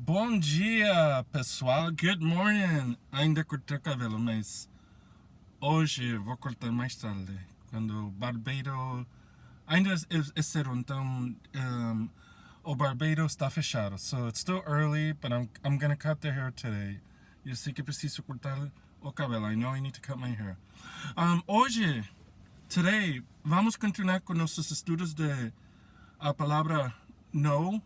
Bom dia, pessoal. Good morning. Ainda cortei o cabelo, mas hoje vou cortar mais tarde. Quando o barbeiro. Ainda é cedo, então o barbeiro está fechado. So it's still early, but I'm gonna cut the hair today. Eu sei que preciso cortar o cabelo. I know I need to cut my hair. Hoje, today, vamos continuar com nossos estudos de a palavra no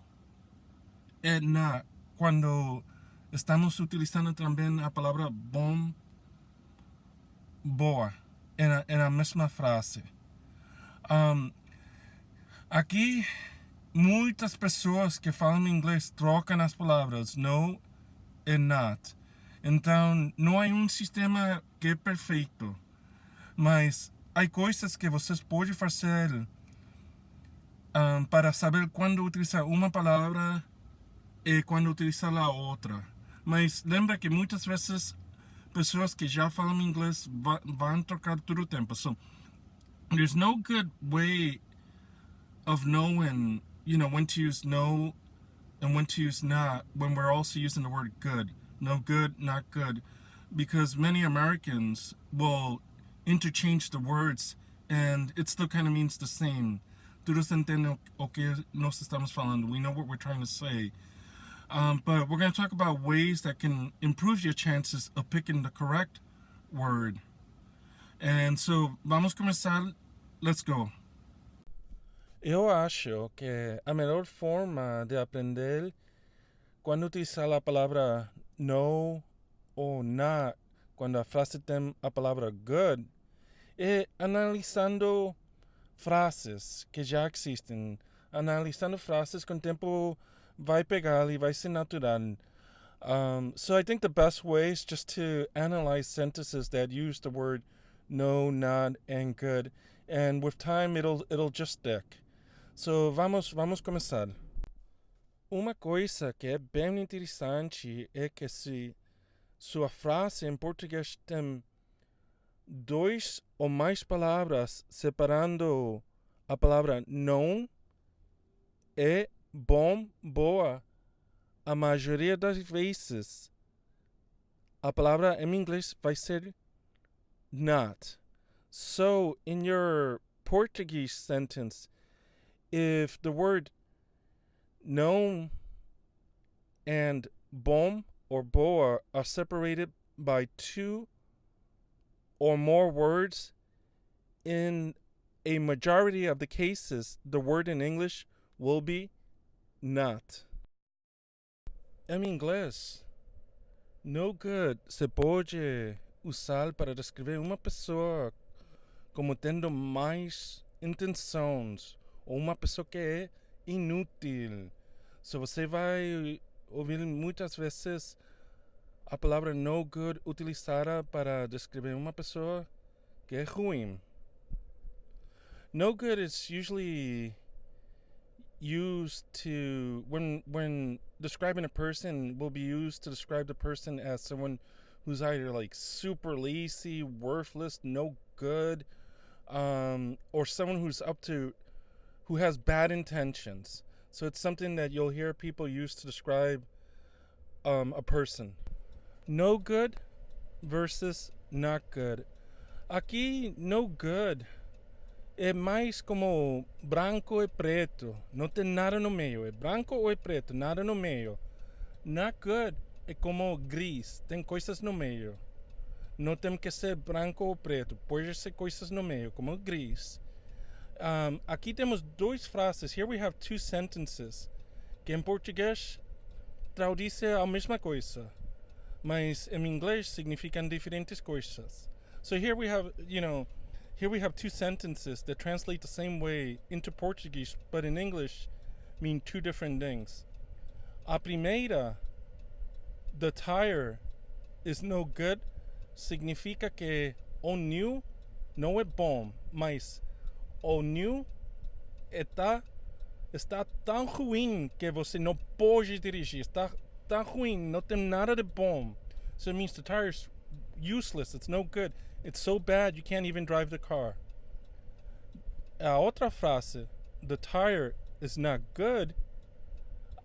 e not. Cuando estamos utilizando también la palabra bom, boa en la misma frase. Aqui, muitas pessoas que falam inglês trocam as palavras no e not. Então, não há sistema que é perfeito. Mas há coisas que vocês podem fazer para saber quando utilizar uma palavra e quando utilizar a outra. Mas lembra que muitas vezes pessoas que já falam inglês vão trocar todo o tempo. So, there's no good way of knowing, when to use no and when to use not when we're also using the word good. No good, not good. Because many Americans will interchange the words and it still kind of means the same. Todos entendem o que nós estamos falando. We know what we're trying to say. But we're going to talk about ways that can improve your chances of picking the correct word. And so, vamos começar. Let's go. Eu acho que a melhor forma de aprender quando utilizar a palavra no ou not, quando a frase tem a palavra good, é analisando frases que já existem, analisando frases com o tempo vai pegar e vai ser natural. So I think the best way is just to analyze sentences that use the word no, not, and good, and with time it'll just stick. So vamos começar. Uma coisa que é bem interessante é que se sua frase em português tem dois ou mais palavras separando a palavra não e bom, boa, a maioria das vezes a palavra em inglês vai ser not. So in your Portuguese sentence, if the word não and bom or boa are separated by two or more words, in a majority of the cases, the word in English will be not. Em inglês, no good se pode usar para descrever uma pessoa como tendo mais intenções ou uma pessoa que é inútil. So você vai ouvir muitas vezes a palavra no good utilizada para descrever uma pessoa que é ruim. No good is usually used to when describing a person will be used to describe the person as someone who's either like super lazy, worthless, no good, or someone who has bad intentions. So it's something that you'll hear people use to describe a person. No good versus not good. Aqui, no good é mais como branco e preto. Não tem nada no meio. É branco ou é preto, nada no meio. Not good é como gris. Tem coisas no meio. Não tem que ser branco ou preto. Pode ser coisas no meio, como gris. Aqui temos duas frases. Here we have two sentences. Que em português traduzem a mesma coisa. Mas em inglês significam diferentes coisas. So here we have, here we have two sentences that translate the same way into Portuguese, but in English mean two different things. A primeira, the tire is no good, significa que o new não é bom, mas o new está tão ruim que você não pode dirigir. Está tão ruim, não tem nada de bom. So it means the tire is useless, it's no good. It's so bad you can't even drive the car. A outra frase, the tire is not good,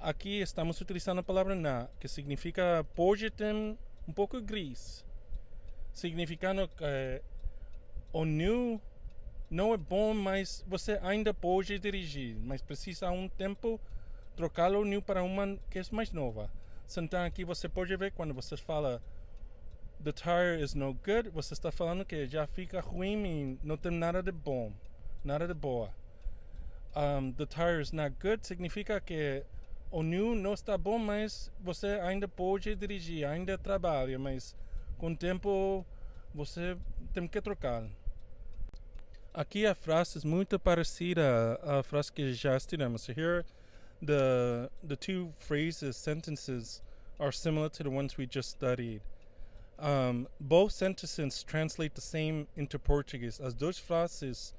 Aqui estamos utilizando a palavra na, que significa pode ter um pouco gris. Significando que o new não é bom, mas você ainda pode dirigir, mas precisa um tempo trocar o new para uma que é mais nova. Então aqui você pode ver quando você fala the tire is no good, você está falando que já fica ruim e não tem nada de bom, nada de boa. The tire is not good significa que o new não está bom, mas você ainda pode dirigir, ainda trabalha, mas com o tempo você tem que trocar. Aqui a frase é muito parecida à frase que já estudamos. So here, the two phrases, sentences, are similar to the ones we just studied. Both sentences translate the same into Portuguese. As duas frases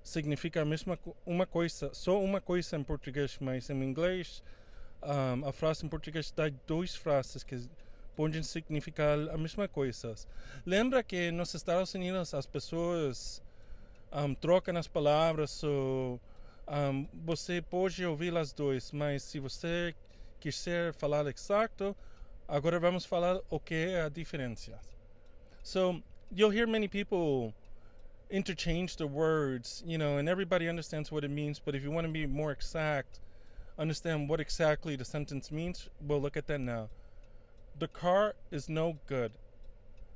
significam a mesma uma coisa, só uma coisa em português, mas em inglês a frase em português dá duas frases que podem significar a mesma coisa. Lembra que nos Estados Unidos as pessoas trocam as palavras, so, você pode ouvir as duas, mas se você quiser falar exato, agora vamos falar o que é a diferença. So, you'll hear many people interchange the words, and everybody understands what it means, but if you want to be more exact, understand what exactly the sentence means, we'll look at that now. The car is no good.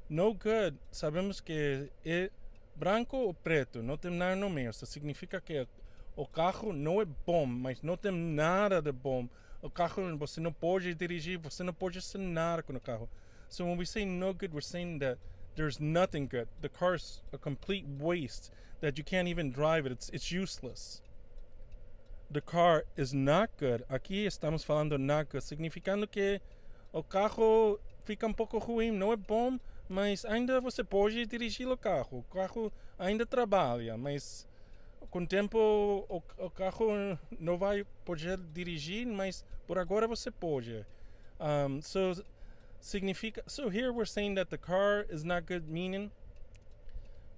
No good, sabemos que é branco ou preto, não tem nada no meio. Isso significa que o carro não é bom, mas não tem nada de bom. O carro, você não pode dirigir, você não pode fazer nada com o carro. So when we say no good, we're saying that there's nothing good. The car's a complete waste, that you can't even drive it. It's useless. The car is not good. Aqui estamos falando not good, significando que o carro fica um pouco ruim, não é bom, mas ainda você pode dirigir o carro. O carro ainda trabalha, mas com o tempo o carro não vai poder dirigir, mas por agora você pode. So here we're saying that the car is not good, meaning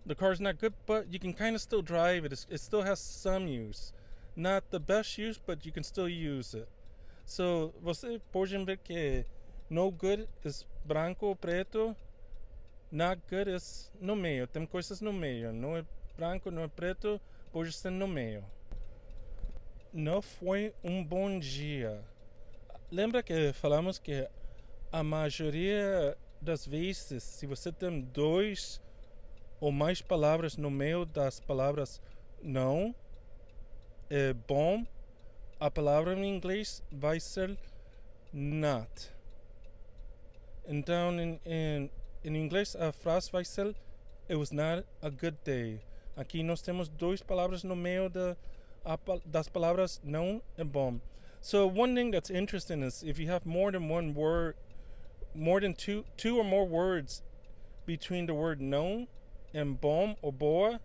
the car is not good, but you can kind of still drive it. It still has some use. Not the best use, but you can still use it. So você pode ver que no good is branco ou preto, not good is no meio. Tem coisas no meio. Não é branco, não é preto, pode ser no meio. Não foi um bom dia. Lembra que falamos que a maioria das vezes, se você tem dois ou mais palavras no meio das palavras não, é bom, a palavra em inglês vai ser not. Então, em inglês, a frase vai ser it was not a good day. Aqui nós temos duas palavras no meio das palavras não e bom. So one thing that's interesting is if you have more than one word, more than two or more words between the word não and bom or boa,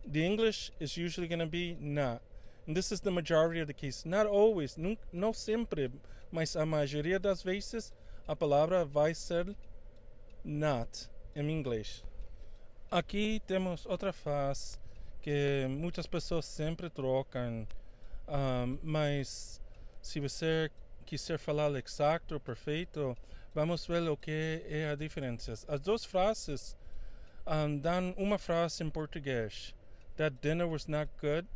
the English is usually going to be not. And this is the majority of the case. Not always, não sempre, mas a maioria das vezes a palavra vai ser not em inglês. Aqui temos outra frase que muitas pessoas sempre trocam, mas se você quiser falar exato, perfeito, vamos ver o que é a diferença. As duas frases dão uma frase em português. That dinner was not good.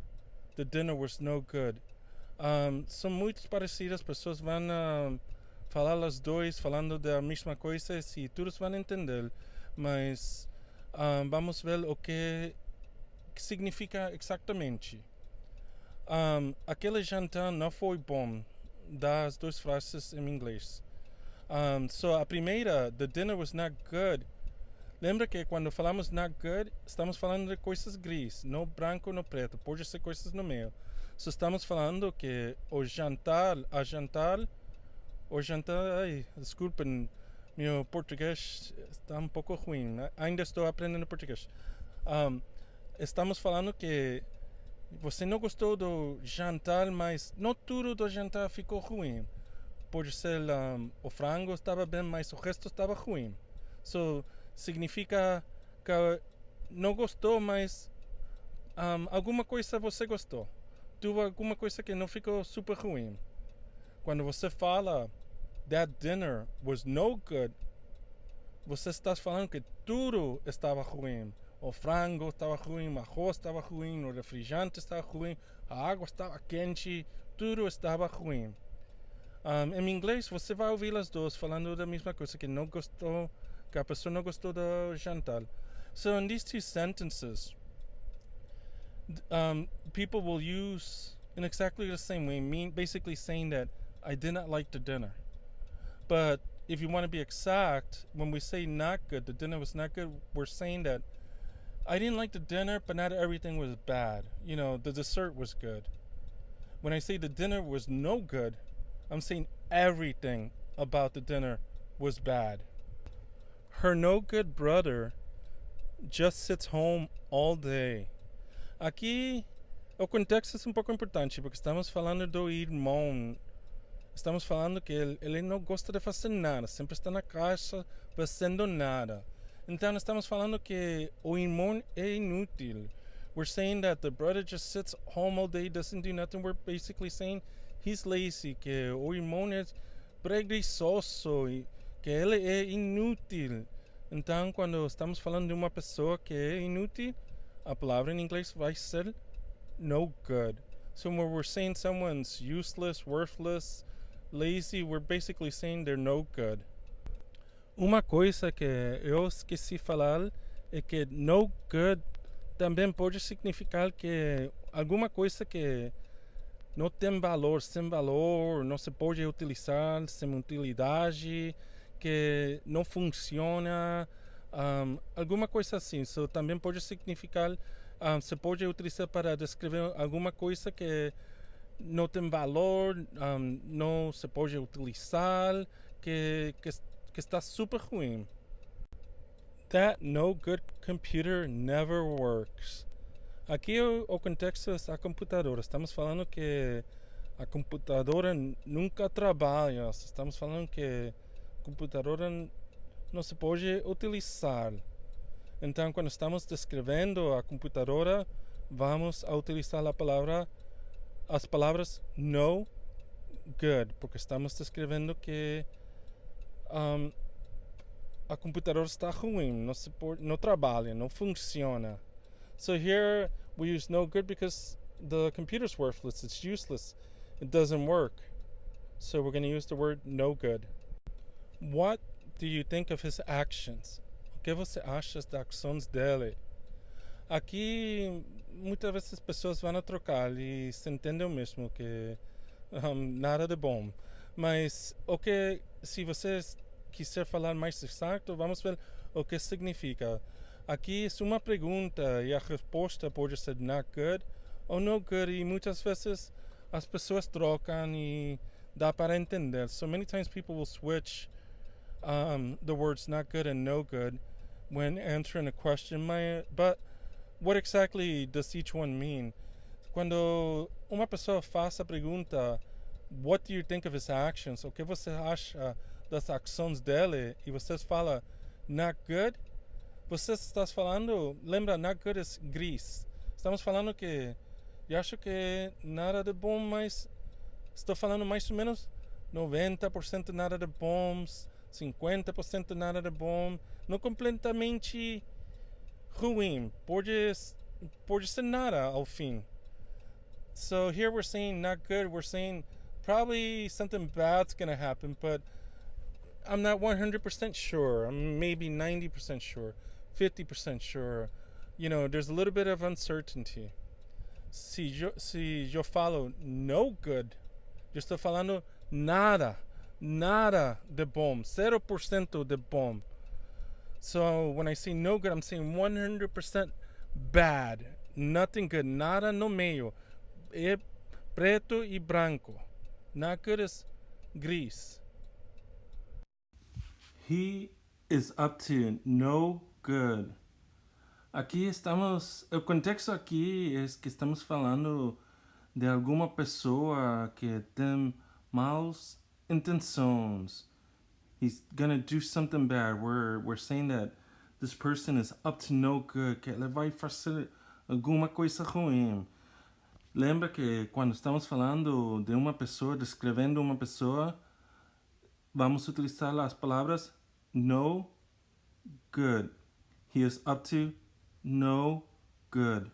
The dinner was no good. São muito parecidas, as pessoas vão falar as duas, falando da mesma coisa, e todos vão entender, mas vamos ver o que significa exatamente. Aquele jantar não foi bom, das duas frases em inglês. So a primeira, the dinner was not good. Lembra que quando falamos not good, estamos falando de coisas gris, não branco, não preto, pode ser coisas no meio. So estamos falando que o jantar, desculpem, meu português está um pouco ruim, ainda estou aprendendo português. Estamos falando que você não gostou do jantar, mas não tudo do jantar ficou ruim. Pode ser o frango estava bem, mas o resto estava ruim. So, significa que não gostou, mas alguma coisa você gostou. Tuvo alguma coisa que não ficou super ruim. Quando você fala that dinner was no good, você está falando que tudo estava ruim. O frango estava ruim, o arroz estava ruim, o refrigerante estava ruim, a água estava quente, tudo estava ruim. Em inglês, você vai ouvir as duas falando da mesma coisa, que não gostou, que a pessoa não gostou do jantar. So in these two sentences, people will use in exactly the same way, basically saying that I did not like the dinner. But if you want to be exact, when we say not good, the dinner was not good, we're saying that I didn't like the dinner, but not everything was bad. You know, the dessert was good. When I say the dinner was no good, I'm saying everything about the dinner was bad. Her no good brother just sits home all day. Aqui o contexto é um pouco importante, porque estamos falando do irmão. Estamos falando que ele não gosta de fazer nada, sempre está na casa fazendo nada. Então estamos falando que o irmão é inútil. We're saying that the brother just sits home all day, doesn't do nothing. We're basically saying he's lazy, que o irmão é preguiçoso, que ele é inútil. Então, quando estamos falando de uma pessoa que é inútil, a palavra em inglês vai ser no good. So when we're saying someone's useless, worthless, lazy, we're basically saying they're no good. Uma coisa que eu esqueci de falar é que no good também pode significar que alguma coisa que não tem valor, sem valor, não se pode utilizar, sem utilidade, que não funciona, alguma coisa assim. So, também pode significar, se pode utilizar para descrever alguma coisa que não tem valor, não se pode utilizar, que está super ruim. That no good computer never works. Aqui o contexto é a computadora. Estamos falando que a computadora nunca trabalha. Estamos falando que a computadora não se pode utilizar. Então, quando estamos descrevendo a computadora, vamos a utilizar as palavras no good, porque estamos descrevendo que a computadora está ruim, não trabalha, não funciona. So here we use no good because the computer's worthless, it's useless, it doesn't work. So we're going to use the word no good. What do you think of his actions? O que você acha das ações dele? Aqui muitas vezes as pessoas vão a trocar e se entende o mesmo que nada de bom. Mas o que, se vocês quiser falar mais exato, vamos ver o que significa. Aqui é uma pergunta e a resposta pode ser not good ou no good, e muitas vezes as pessoas trocam e dá para entender. So many times people will switch the words not good and no good when answering a question. But what exactly does each one mean? Quando uma pessoa faz a pergunta, what do you think of his actions? O que você acha das ações dele? E você fala not good? Você está falando, lembra, not good é gris. Estamos falando que eu acho que nada de bom, mas estou falando mais ou menos 90% nada de bom, 50% nada de bom, não completamente ruim, pode ser nada ao fim. So here we're saying not good, we're saying probably something bad's gonna happen, but I'm not 100% sure. I'm maybe 90% sure, 50% sure. You know, there's a little bit of uncertainty. Se eu falo no good, eu estou falando nada de bom, 0% de bom. So when I say no good, I'm saying 100% bad, nothing good, nada no meio, é preto e branco. Not good is gris. He is up to no good. Aqui estamos, o contexto aqui é que estamos falando de alguma pessoa que tem maus intenções. He's gonna do something bad. We're saying that this person is up to no good, que ele vai fazer alguma coisa ruim. Lembra que quando estamos falando de uma pessoa, descrevendo uma pessoa, vamos utilizar as palavras no good. He is up to no good.